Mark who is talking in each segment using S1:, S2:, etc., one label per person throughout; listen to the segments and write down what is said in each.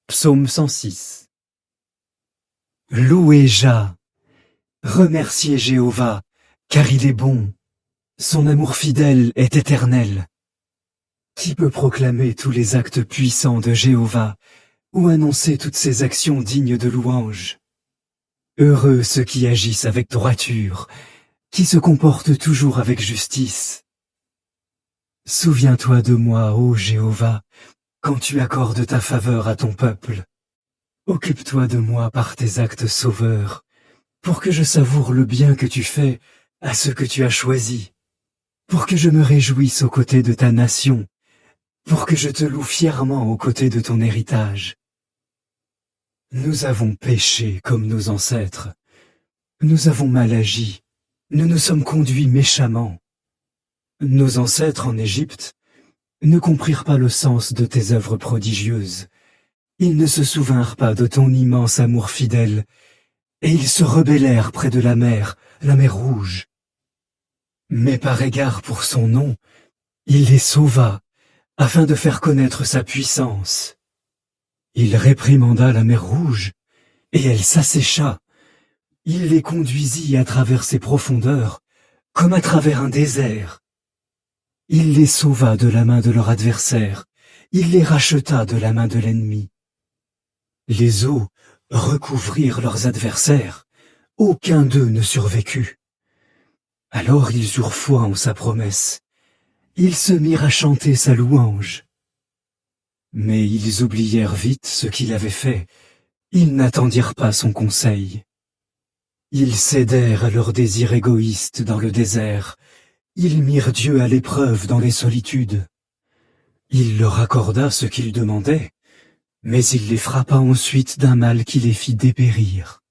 S1: Psaume 106. Louez Jah, remerciez Jéhovah, car il est bon, son amour fidèle est éternel. Qui peut proclamer tous les actes puissants de Jéhovah, ou annoncer toutes ses actions dignes de louange? Heureux ceux qui agissent avec droiture, qui se comportent toujours avec justice. Souviens-toi de moi, ô Jéhovah, quand tu accordes ta faveur à ton peuple. Occupe-toi de moi par tes actes sauveurs, pour que je savoure le bien que tu fais à ceux que tu as choisis, pour que je me réjouisse aux côtés de ta nation, pour que je te loue fièrement aux côtés de ton héritage. Nous avons péché comme nos ancêtres, nous avons mal agi, nous nous sommes conduits méchamment. Nos ancêtres en Égypte ne comprirent pas le sens de tes œuvres prodigieuses. Ils ne se souvinrent pas de ton immense amour fidèle, et ils se rebellèrent près de la mer Rouge. Mais par égard pour son nom, il les sauva, afin de faire connaître sa puissance. Il réprimanda la mer Rouge, et elle s'assécha. Il les conduisit à travers ses profondeurs, comme à travers un désert. Il les sauva de la main de leur adversaire, il les racheta de la main de l'ennemi. Les eaux recouvrirent leurs adversaires, aucun d'eux ne survécut. Alors ils eurent foi en sa promesse, ils se mirent à chanter sa louange. Mais ils oublièrent vite ce qu'il avait fait, ils n'attendirent pas son conseil. Ils cédèrent à leurs désirs égoïstes dans le désert, ils mirent Dieu à l'épreuve dans les solitudes. Il leur accorda ce qu'ils demandaient, mais il les frappa ensuite d'un mal qui les fit dépérir.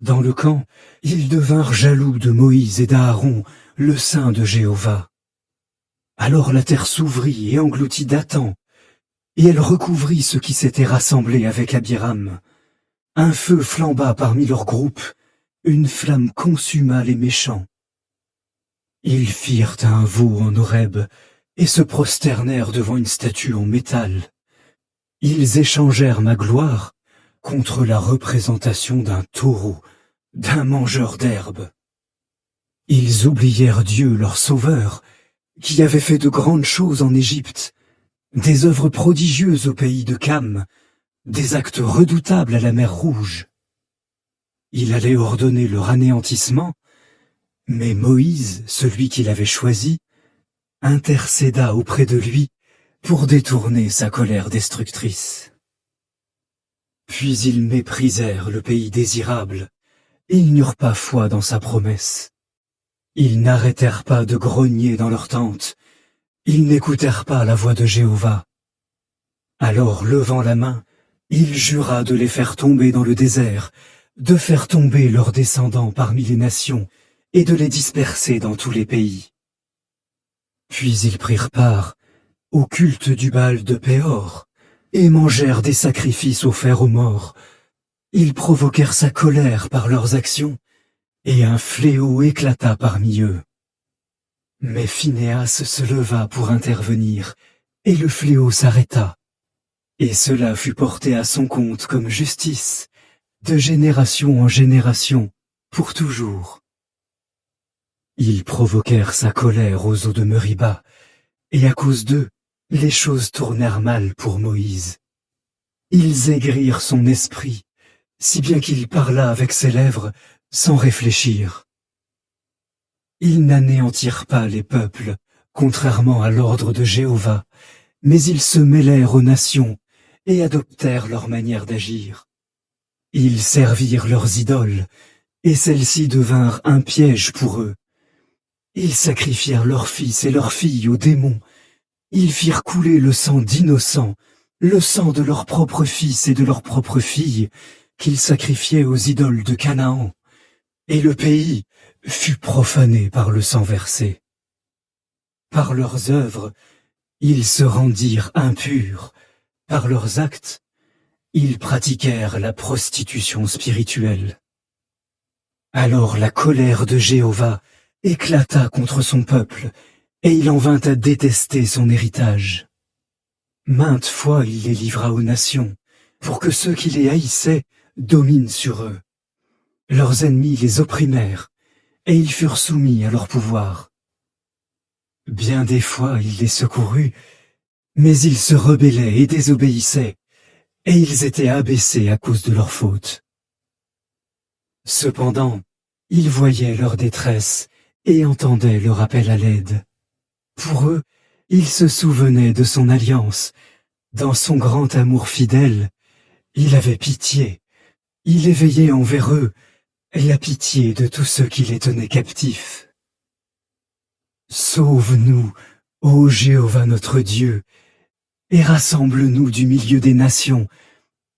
S1: Dans le camp, ils devinrent jaloux de Moïse et d'Aaron, le saint de Jéhovah. Alors la terre s'ouvrit et engloutit Dathan, et elle recouvrit ceux qui s'étaient rassemblés avec Abiram. Un feu flamba parmi leur groupe, une flamme consuma les méchants. Ils firent un veau en Horeb et se prosternèrent devant une statue en métal. Ils échangèrent ma gloire contre la représentation d'un taureau, d'un mangeur d'herbe. Ils oublièrent Dieu, leur sauveur, qui avait fait de grandes choses en Égypte, des œuvres prodigieuses au pays de Cam, des actes redoutables à la mer Rouge. Il allait ordonner leur anéantissement, mais Moïse, celui qu'il avait choisi, intercéda auprès de lui pour détourner sa colère destructrice. Puis ils méprisèrent le pays désirable, et ils n'eurent pas foi dans sa promesse. Ils n'arrêtèrent pas de grogner dans leur tente, ils n'écoutèrent pas la voix de Jéhovah. Alors, levant la main, il jura de les faire tomber dans le désert, de faire tomber leurs descendants parmi les nations, et de les disperser dans tous les pays. Puis ils prirent part au culte du Baal de Péor, et mangèrent des sacrifices offerts aux morts. Ils provoquèrent sa colère par leurs actions, et un fléau éclata parmi eux. Mais Phinéas se leva pour intervenir, et le fléau s'arrêta. Et cela fut porté à son compte comme justice, de génération en génération, pour toujours. Ils provoquèrent sa colère aux eaux de Meriba, et à cause d'eux, les choses tournèrent mal pour Moïse. Ils aigrirent son esprit, si bien qu'il parla avec ses lèvres, sans réfléchir. Ils n'anéantirent pas les peuples, contrairement à l'ordre de Jéhovah, mais ils se mêlèrent aux nations, et adoptèrent leur manière d'agir. Ils servirent leurs idoles, et celles-ci devinrent un piège pour eux. Ils sacrifièrent leurs fils et leurs filles aux démons. Ils firent couler le sang d'innocents, le sang de leurs propres fils et de leurs propres filles, qu'ils sacrifiaient aux idoles de Canaan. Et le pays fut profané par le sang versé. Par leurs œuvres, ils se rendirent impurs. Par leurs actes, ils pratiquèrent la prostitution spirituelle. Alors la colère de Jéhovah éclata contre son peuple, et il en vint à détester son héritage. Maintes fois il les livra aux nations, pour que ceux qui les haïssaient dominent sur eux. Leurs ennemis les opprimèrent, et ils furent soumis à leur pouvoir. Bien des fois il les secourut, mais ils se rebellaient et désobéissaient, et ils étaient abaissés à cause de leurs fautes. Cependant, il voyait leur détresse et entendait leur appel à l'aide. Pour eux, il se souvenait de son alliance. Dans son grand amour fidèle, il avait pitié. Il éveillait envers eux la pitié de tous ceux qui les tenaient captifs. Sauve-nous, ô Jéhovah notre Dieu, et rassemble-nous du milieu des nations,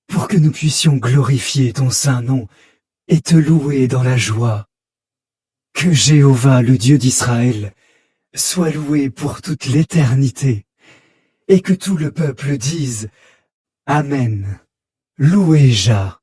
S1: pour que nous puissions glorifier ton saint nom et te louer dans la joie. Que Jéhovah, le Dieu d'Israël, soit loué pour toute l'éternité, et que tout le peuple dise Amen. Louez Jah.